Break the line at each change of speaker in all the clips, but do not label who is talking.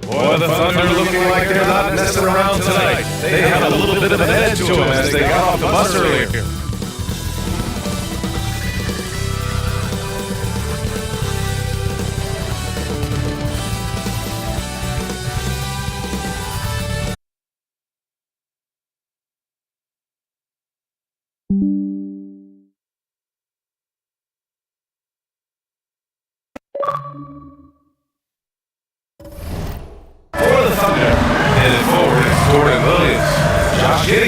Boy, the Thunder looking like they're not messing around tonight. They have a little bit of an edge to them as they got off the bus earlier.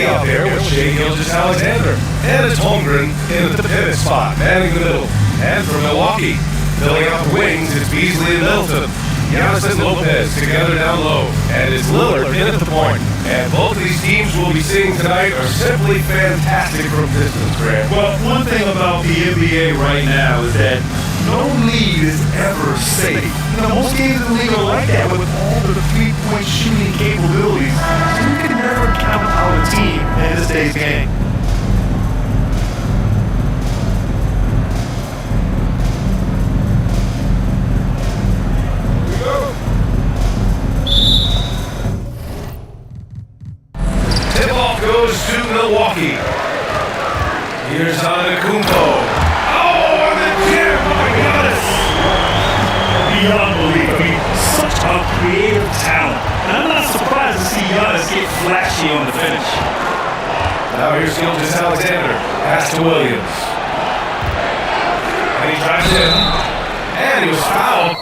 Out there with Shea Gilgeous-Alexander and it's Holmgren in at the pivot spot, manning the middle. And for Milwaukee, filling out the wings, it's Beasley and Middleton. Giannis and Lopez together down low, and it's Lillard in at the point. And both of these teams we'll be seeing tonight are simply fantastic from distance, Grant.
Well, one thing about the NBA right now is that no lead is ever safe. Most games in the league are like that with all the three-point shooting capabilities. So you can never count out a team in this day's game.
Tip-off goes to Milwaukee. Here's Antetokounmpo.
Beyond belief. I mean, such a creative talent. And I'm not surprised to see Giannis get flashy on the finish.
Now here's Gilgeous-Alexander. Pass to Williams. And he drives in. And he was fouled.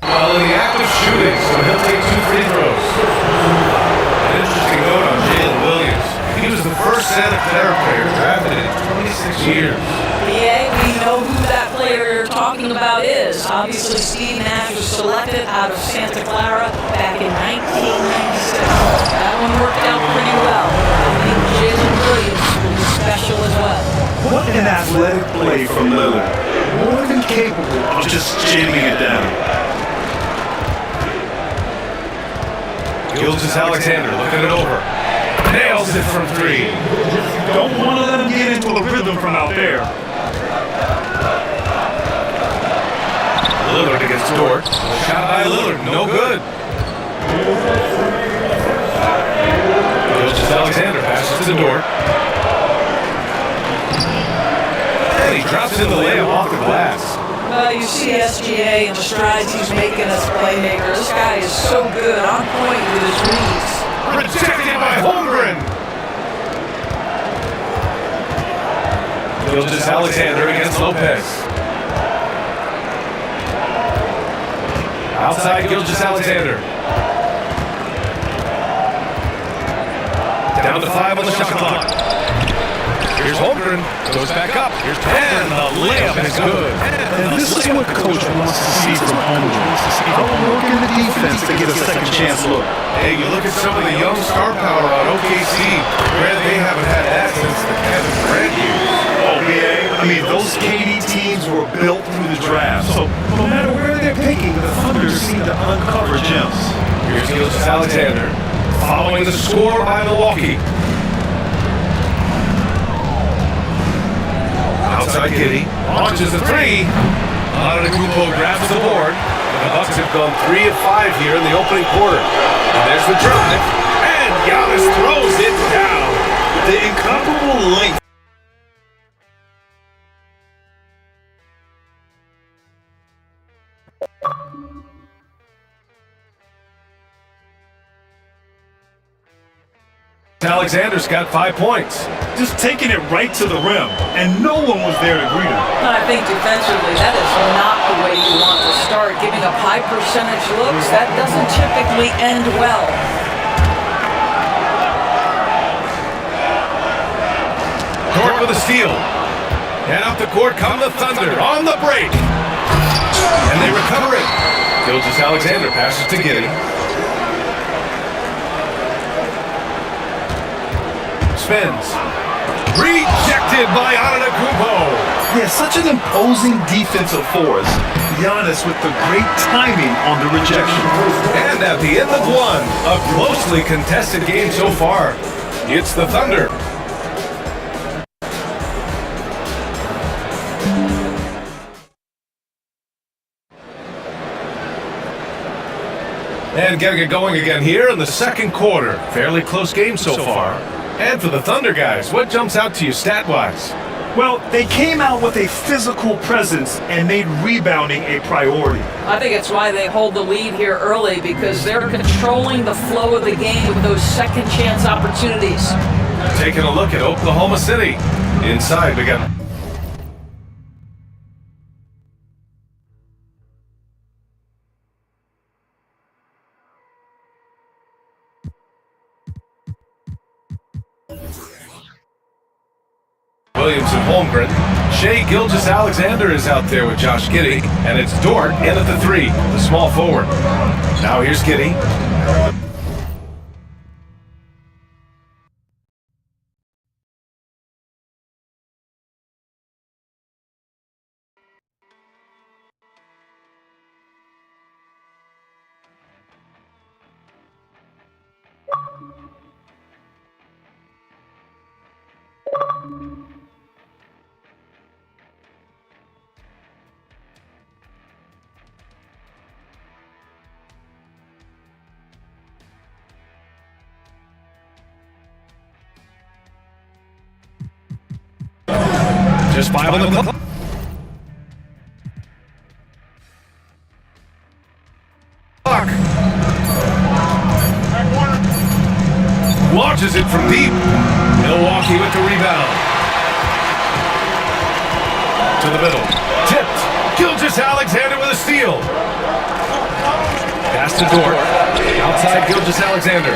While in the act of shooting, so he'll take 2 free throws. An interesting note on Jalen Williams. He was the first Santa Clara player drafted in 26 years.
Yeah, we know who that player you're talking about is. Obviously, Steve Nash was selected out of Santa Clara back in 1996. That one worked out pretty well. I think Jalen Williams will be special as well.
What an athletic play from Lillard. More than capable of just jamming it down.
Gilgeous-Alexander looking it over. Nails it from 3.
Don't want to let him get into a rhythm from out there.
Lillard against Dort. Shot by Lillard, no good. Gilgeous-Alexander passes to Dort. And he drops in the layup off the glass.
Well, you see SGA and the strides he's making as a playmaker. This guy is so good, on point with his reads.
Rejected by Holmgren. Gilgeous-Alexander against Lopez. Outside Gilgeous-Alexander. Down to 5 on the shot clock. Here's Holmgren. Goes back up. Here's and the layup is good.
And this is what coach wants to see from Holmgren. Outwork in the defense to get a second chance look.
Hey, you look at some of the young star power on OKC. Grant, they haven't had that since the Kevin Durant years.
Oh, yeah. I mean, those KD teams were built through the draft. So no matter where they're picking, the Thunder seem to uncover gems.
Here's Gilgeous-Alexander. Following the score by Milwaukee. Outside Giddey. Launches a three. Antetokounmpo grabs the board. And the Bucks have gone 3 of 5 here in the opening quarter. And there's the drive. And Giannis throws it down.
The incomparable length.
Alexander's got 5 points.
Just taking it right to the rim, and no one was there to greet him.
I think defensively, that is not the way you want to start. Giving up high percentage looks, that doesn't typically end well.
Dort with a steal. And up the court come the Thunder on the break. And they recover it. Gilgeous-Alexander passes to Giddey. Spins. Rejected by Antetokounmpo.
Yeah, such an imposing defensive force. Giannis with the great timing on the rejection.
And at the end of one, a closely contested game so far. It's the Thunder. And getting it going again here in the second quarter. Fairly close game so far. And for the Thunder guys, what jumps out to you stat-wise?
Well, they came out with a physical presence and made rebounding a priority.
I think it's why they hold the lead here early, because they're controlling the flow of the game with those second chance opportunities.
Taking a look at Oklahoma City. Inside we got... Williams and Holmgren. Shai Gilgeous-Alexander is out there with Josh Giddey, and it's Dort in at the 3, the small forward. Now here's Giddey. Just 5 on the clock. Launches it from deep. Milwaukee with the rebound. To the middle. Tipped. Gilgeous-Alexander with a steal. Pass to Dort. Outside Gilgeous-Alexander.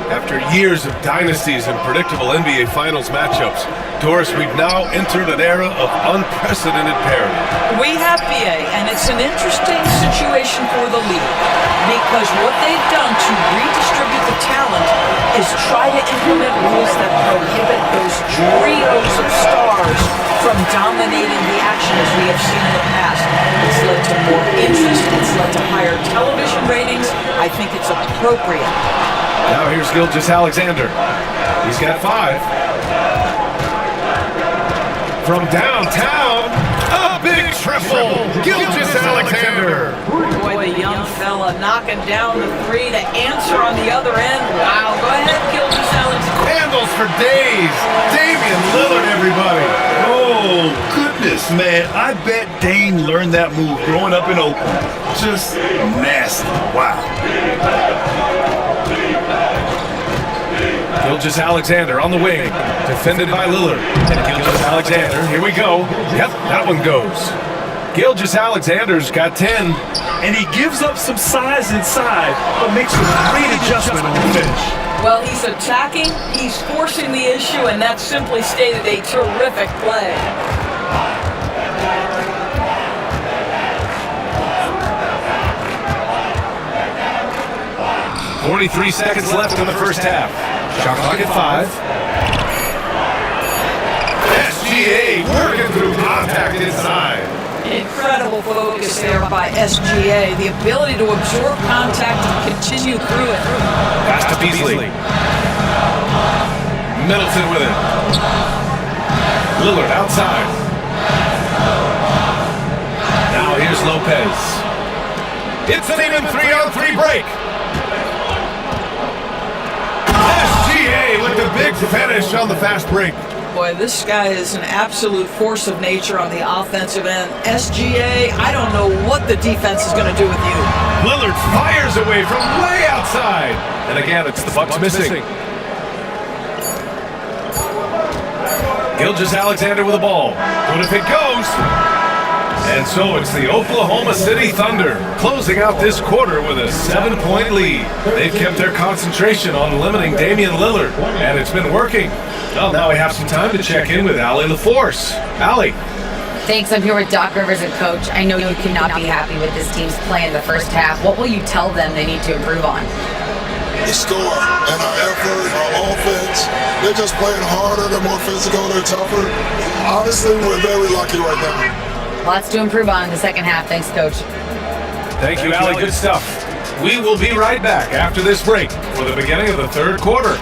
After years of dynasties and predictable NBA Finals matchups, Doris, we've now entered an era of unprecedented parity.
We have BA, and it's an interesting situation for the league, because what they've done to redistribute the talent is try to implement rules that prohibit those trios of stars from dominating the action as we have seen in the past. It's led to more interest, it's led to higher television ratings. I think it's appropriate.
Now here's Gilgeous-Alexander. He's got 5. From downtown, a big triple. Gilgeous-Alexander.
Boy, the young fella knocking down the 3 to answer on the other end. Wow, go ahead, Gilgeous-Alexander.
Handles for days. Damian Lillard, everybody.
Oh, goodness, man. I bet Dame learned that move growing up in Oakland. Just nasty. Wow.
Gilgeous-Alexander on the wing, defended by Lillard. And Gilgeous-Alexander, here we go. Yep, that one goes. Gilgeous-Alexander's got 10.
And he gives up some size inside, but makes a great adjustment on the finish.
Well, he's attacking, he's forcing the issue, and that simply stated a terrific play.
43 seconds left in the first half. Shot clock at 5. SGA working through contact inside.
Incredible focus there by SGA. The ability to absorb contact and continue through it.
Pass to Beasley. Middleton with it. Lillard outside. Now here's Lopez. It's an even 3-on-3 break. SGA with the big finish on the fast break.
Boy, this guy is an absolute force of nature on the offensive end. SGA, I don't know what the defense is going to do with you.
Lillard fires away from way outside. And again, it's the Bucks missing. Gilgeous-Alexander with the ball. But if it goes... And so it's the Oklahoma City Thunder closing out this quarter with a 7-point lead. They've kept their concentration on limiting Damian Lillard, and it's been working. Well, now we have some time to check in with Allie LaForce. Allie.
Thanks. I'm here with Doc Rivers and Coach. I know you cannot be happy with this team's play in the first half. What will you tell them they need to improve on?
The score and our effort, our offense. They're just playing harder, they're more physical, they're tougher. Honestly, we're very lucky right now.
Lots to improve on in the second half. Thanks, Coach.
Thank you, Allie. Good stuff. We will be right back after this break for the beginning of the third quarter.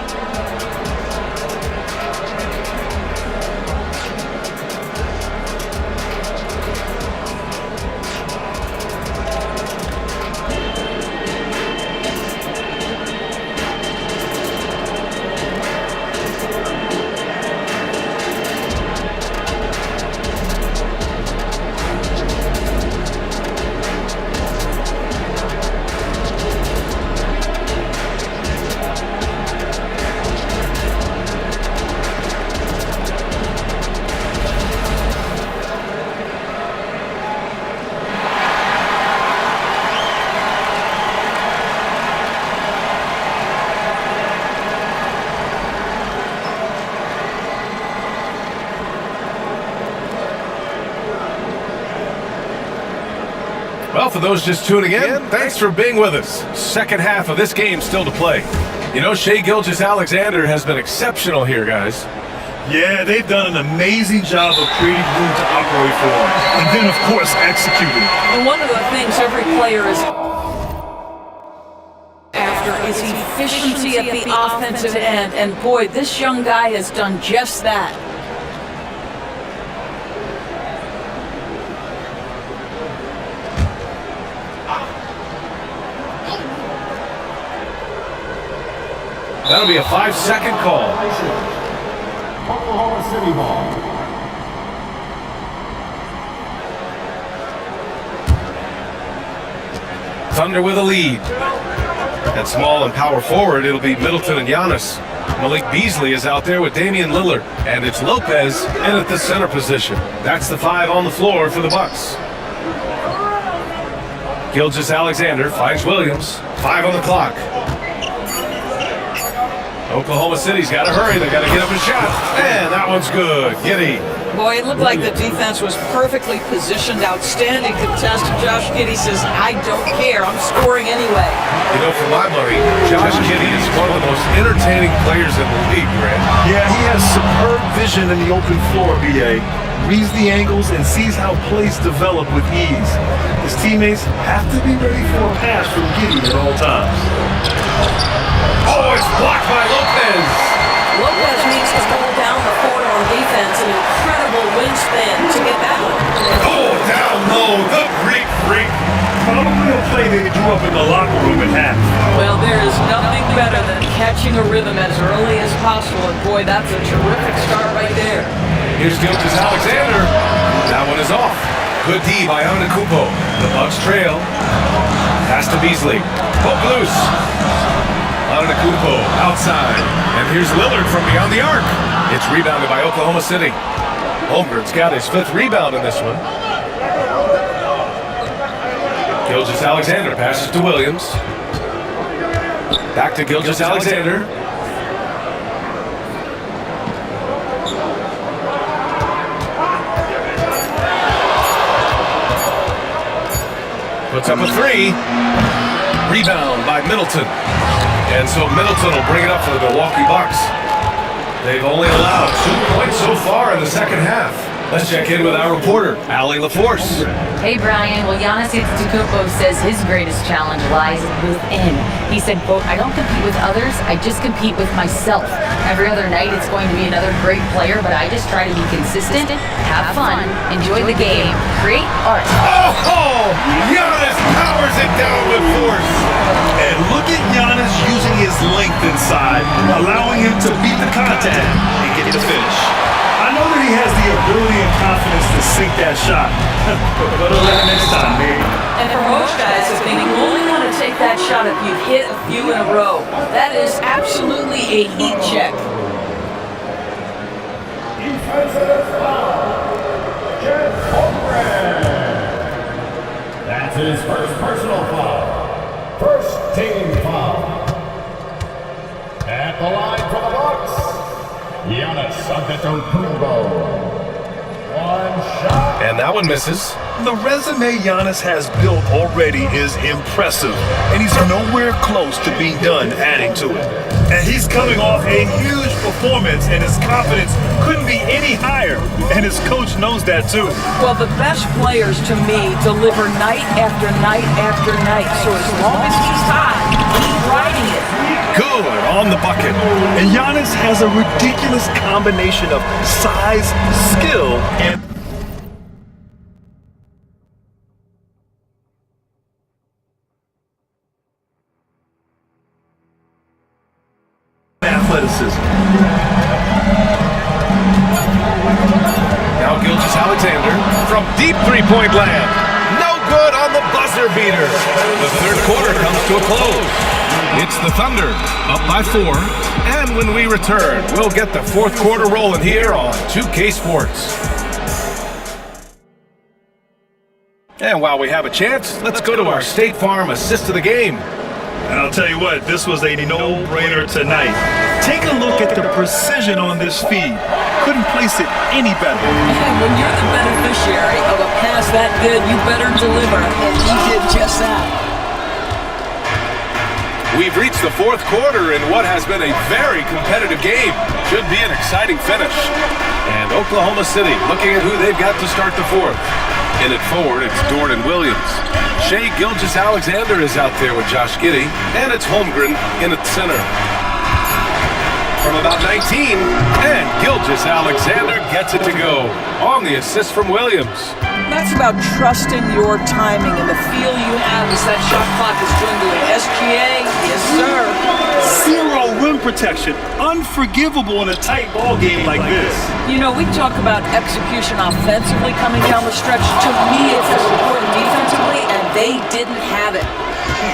Well, for those just tuning in, thanks for being with us. Second half of this game still to play. You know, Shai Gilgeous-Alexander has been exceptional here, guys.
Yeah, they've done an amazing job of creating room to operate for, and then, of course, executing.
And one of the things every player is after is efficiency at the offensive end. And boy, this young guy has done just that.
That'll be a 5-second call.
Oklahoma City ball.
Thunder with a lead. At small and power forward, it'll be Middleton and Giannis. Malik Beasley is out there with Damian Lillard, and it's Lopez in at the center position. That's the 5 on the floor for the Bucks. Gilgeous-Alexander finds Williams. 5 on the clock. Oklahoma City's got to hurry. They got to get up a shot. And that one's good. Giddey.
Boy, it looked like the defense was perfectly positioned. Outstanding contest. Josh Giddey says, I don't care. I'm scoring anyway.
You know, for my money, Josh Giddey is one of the most entertaining players in the league, Grant.
Yeah, he has superb vision in the open floor, B.A. Reads the angles and sees how plays develop with ease. His teammates have to be ready for a pass from Giddey at all times.
Oh, it's blocked by Lopez.
Lopez needs to hold down the court on defense. An incredible wingspan to get that one.
Oh, down low, the Greek freak.
Probably a play they drew up in the locker room at half.
Well, there is nothing better than catching a rhythm as early as possible. And boy, that's a terrific start right there.
Here's Gilgeous-Alexander. That one is off. Good D by Antetokounmpo. The Bucks trail. Pass to Beasley. Poke loose. Antetokounmpo outside. And here's Lillard from beyond the arc. It's rebounded by Oklahoma City. Holmgren's got his 5th rebound in this one. Gilgeous-Alexander passes to Williams. Back to Gilgeous-Alexander. Puts up a three. Rebound by Middleton. And so Middleton will bring it up for the Milwaukee Bucks. They've only allowed 2 points so far in the second half. Let's check in with our reporter, Allie LaForce.
Hey, Brian. Well, Giannis Antetokounmpo says his greatest challenge lies within. He said, quote, "I don't compete with others, I just compete with myself. Every other night it's going to be another great player, but I just try to be consistent, have fun, enjoy the game, create art."
Oh! Giannis powers it down with force.
And look at Giannis using his length inside, allowing him to beat the contact and get the finish. I know that he has the ability and confidence to sink that shot. But next time, maybe.
And for most guys, I think you only want to take that shot if you've hit a few in a row. That is absolutely a heat check.
That's his first personal foul. First team foul. At the line for the Bucks, Giannis Antetokounmpo. One shot.
And that one misses.
The resume Giannis has built already is impressive, and he's nowhere close to being done adding to it. And he's coming off a huge performance, and his confidence couldn't be any higher, and his coach knows that too.
Well, the best players to me deliver night after night after night. So as long as he's hot, he's riding it.
Good on the bucket. And Giannis has a ridiculous combination of size, skill, and athleticism.
Now Gilgeous-Alexander from deep three-point land. No good on the buzzer beater. The third quarter comes to a close. It's the Thunder, up by 4. And when we return, we'll get the fourth quarter rolling here on 2K Sports. And while we have a chance, let's go to our State Farm assist of the game.
And I'll tell you what, this was a no-brainer tonight. Take a look at the precision on this feed. Couldn't place it any better.
And when you're the beneficiary of a pass that good, you better deliver. And he did just that.
We've reached the fourth quarter in what has been a very competitive game. Should be an exciting finish. And Oklahoma City looking at who they've got to start the fourth. In at forward, it's Dorian Williams. Shai Gilgeous-Alexander is out there with Josh Giddey. And it's Holmgren in at center. From about 19, and Gilgeous-Alexander gets it to go on the assist from Williams.
That's about trusting your timing and the feel you have as that shot clock is dwindling. SGA, yes sir.
Zero rim protection. Unforgivable in a tight ball game like this.
You know, we talk about execution offensively coming down the stretch. To me, it's as important defensively, and they didn't have it.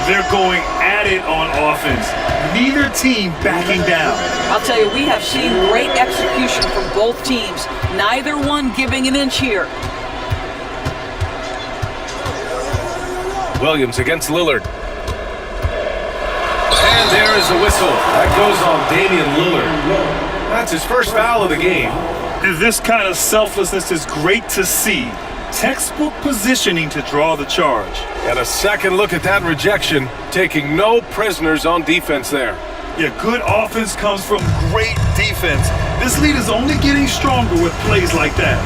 They're going at it on offense. Neither team backing down.
I'll tell you, we have seen great execution from both teams. Neither one giving an inch here.
Williams against Lillard. And there is a whistle. That goes on Damian Lillard. That's his first foul of the game.
This kind of selflessness is great to see. Textbook positioning to draw the charge.
And a second look at that rejection, taking no prisoners on defense there.
Yeah, good offense comes from great defense. This lead is only getting stronger with plays like that.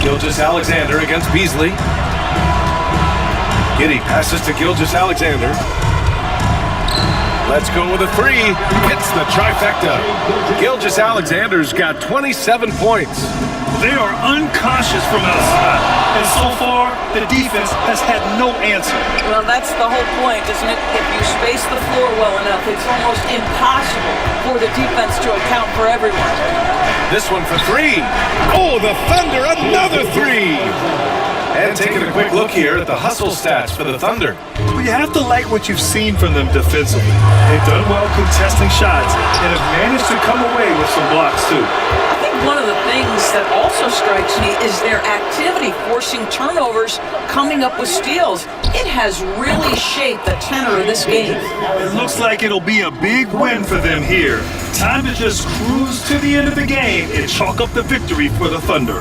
Gilgeous-Alexander against Beasley. Giddey passes to Gilgeous-Alexander. Let's go with a three. It's the trifecta. Gilgeous-Alexander's got 27 points.
They are unconscious from outside, and so far, the defense has had no answer.
Well, that's the whole point, isn't it? If you space the floor well enough, it's almost impossible for the defense to account for everyone.
This one for three. Oh, the Thunder, another three. And taking a quick look here at the hustle stats for the Thunder.
Well, you have to like what you've seen from them defensively. They've done well contesting shots and have managed to come away with some blocks, too.
I think one of the things that also strikes me is their activity, forcing turnovers, coming up with steals. It has really shaped the tenor of this game.
It looks like it'll be a big win for them here. Time to just cruise to the end of the game and chalk up the victory for the Thunder.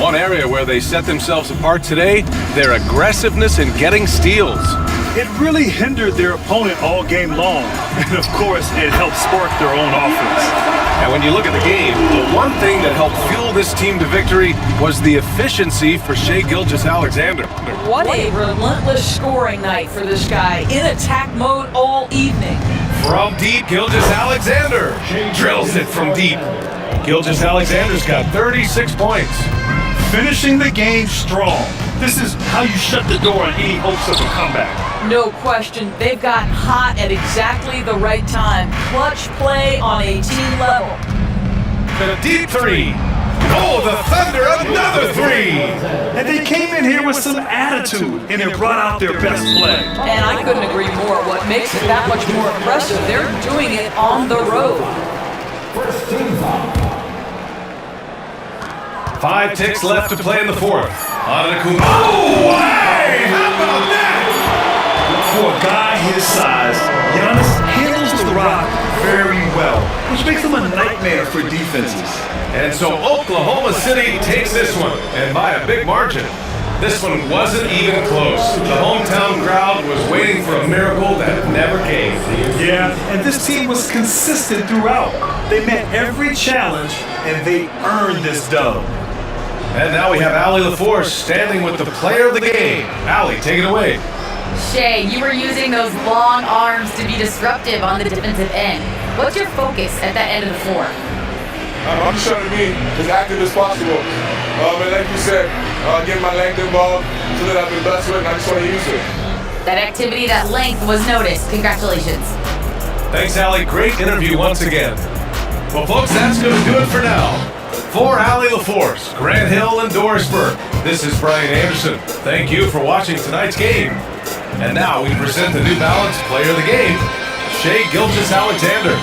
One area where they set themselves apart today, their aggressiveness in getting steals.
It really hindered their opponent all game long. And of course, it helped spark their own offense.
And when you look at the game, the one thing that helped fuel this team to victory was the efficiency for Shai Gilgeous-Alexander.
What a relentless scoring night for this guy, in attack mode all evening.
From deep, Gilgeous-Alexander drills it from deep. Gilgeous-Alexander's got 36 points.
Finishing the game strong. This is how you shut the door on any hopes of a comeback.
No question, they've gotten hot at exactly the right time. Clutch play on a team level.
The deep three. Oh, the Thunder, another three.
And they came in here with some attitude, and it brought out their best play.
And I couldn't agree more. What makes it that much more impressive, they're doing it on the road.
5 ticks left to play in the fourth. Antetokounmpo. Oh, hey! How about that?
For a guy his size, Giannis handles the rock very well, which makes him a nightmare for defenses.
And so Oklahoma City takes this one, and by a big margin. This one wasn't even close. The hometown crowd was waiting for a miracle that never came.
Yeah, and this team was consistent throughout. They met every challenge, and they earned this dub.
And now we have Allie LaForce standing with the player of the game. Allie, take it away.
Shai, you were using those long arms to be disruptive on the defensive end. What's your focus at that end of the floor?
I'm just trying to be as active as possible. And like you said, get my length involved so that I've been blessed with it and I just want to use it.
That activity, that length was noticed. Congratulations.
Thanks, Allie. Great interview once again. Well, folks, that's going to do it for now. For Allie LaForce, Grant Hill, and Dorisburg, this is Brian Anderson. Thank you for watching tonight's game. And now we present the New Balance Player of the Game, Shai Gilgeous-Alexander.